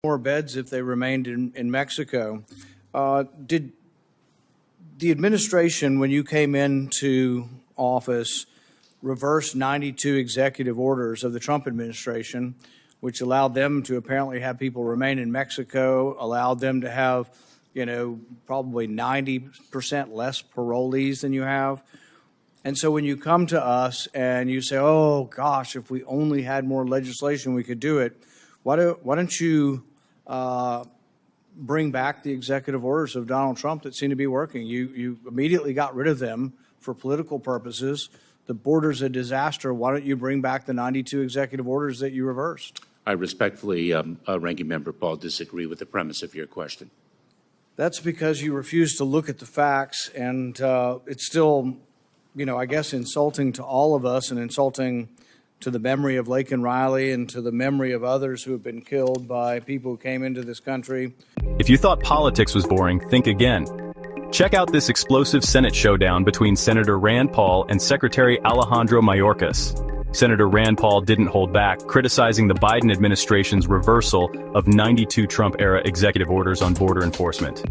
more beds if they remained in Mexico. Did the administration, when you came into office, reverse 92 executive orders of the Trump administration, which allowed them to apparently have people remain in Mexico, allowed them to have, probably 90% less parolees than you have? And so when you come to us and you say, oh, gosh, if we only had more legislation, we could do it, why don't you bring back the executive orders of Donald Trump that seem to be working? You immediately got rid of them for political purposes. The border's a disaster. Why don't you bring back the 92 executive orders that you reversed? I respectfully, Ranking Member Paul, disagree with the premise of your question. That's because you refuse to look at the facts, and it's still, I guess, insulting to all of us and insulting to the memory of Laken Riley and to the memory of others who have been killed by people who came into this country. If you thought politics was boring, think again. Check out this explosive Senate showdown between Senator Rand Paul and Secretary Alejandro Mayorkas. Senator Rand Paul didn't hold back, criticizing the Biden administration's reversal of 92 Trump-era executive orders on border enforcement.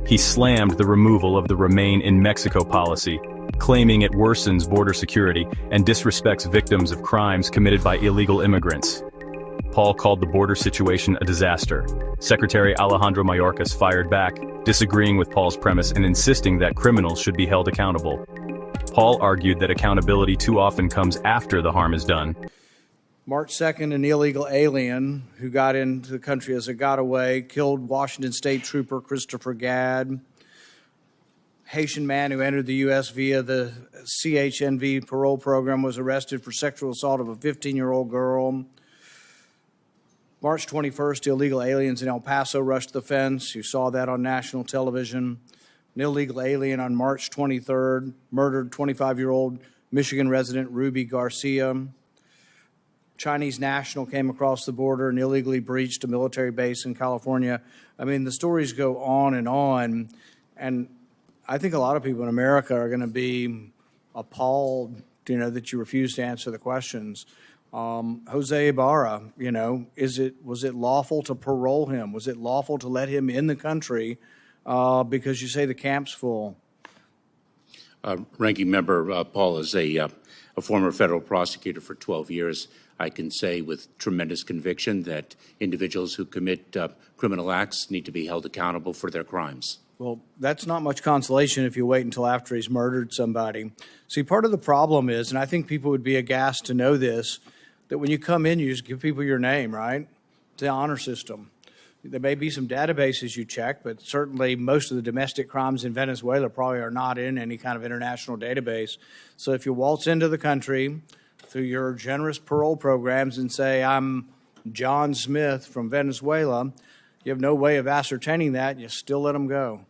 He slammed the removal of the Remain in Mexico policy, claiming it worsens border security and disrespects victims of crimes committed by illegal immigrants. Paul called the border situation a disaster. Secretary Alejandro Mayorkas fired back, disagreeing with Paul's premise and insisting that criminals should be held accountable. Paul argued that accountability too often comes after the harm is done. March 2nd, an illegal alien who got into the country as a gotaway killed Washington State Trooper Christopher Gadd. Haitian man who entered the U.S. via the CHNV parole program was arrested for sexual assault of a 15-year-old girl. March 21st, illegal aliens in El Paso rushed the fence. You saw that on national television. An illegal alien on March 23rd murdered 25-year-old Michigan resident Ruby Garcia. Chinese national came across the border and illegally breached a military base in California. I mean, the stories go on, and I think a lot of people in America are going to be appalled, that you refuse to answer the questions. Jose Ibarra, was it lawful to parole him? Was it lawful to let him in the country because you say the camp's full? Ranking Member Paul is a former federal prosecutor for 12 years. I can say with tremendous conviction that individuals who commit criminal acts need to be held accountable for their crimes. Well, that's not much consolation if you wait until after he's murdered somebody. See, part of the problem is, and I think people would be aghast to know this, that when you come in, you just give people your name, right? It's the honor system. There may be some databases you check, but certainly most of the domestic crimes in Venezuela probably are not in any kind of international database. So if you waltz into the country through your generous parole programs and say, I'm John Smith from Venezuela, you have no way of ascertaining that, and you still let them go.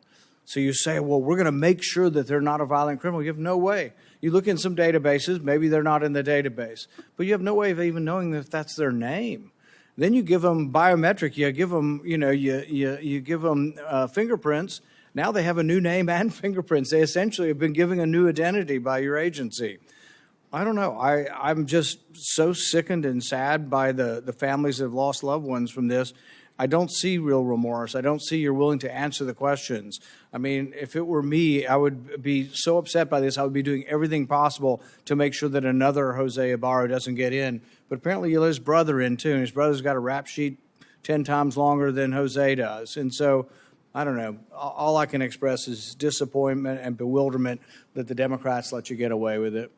So you say, well, we're going to make sure that they're not a violent criminal. You have no way. You look in some databases, maybe they're not in the database, but you have no way of even knowing if that's their name. Then you give them biometric, you give them, you give them fingerprints. Now they have a new name and fingerprints. They essentially have been given a new identity by your agency. I don't know. I'm just so sickened and sad by the families that have lost loved ones from this. I don't see real remorse. I don't see you're willing to answer the questions. I mean, if it were me, I would be so upset by this. I would be doing everything possible to make sure that another Jose Ibarra doesn't get in. But apparently you let his brother in, too. And his brother's got a rap sheet 10 times longer than Jose does. And so, I don't know. All I can express is disappointment and bewilderment that the Democrats let you get away with it.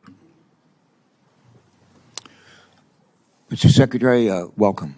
Mr. Secretary, welcome.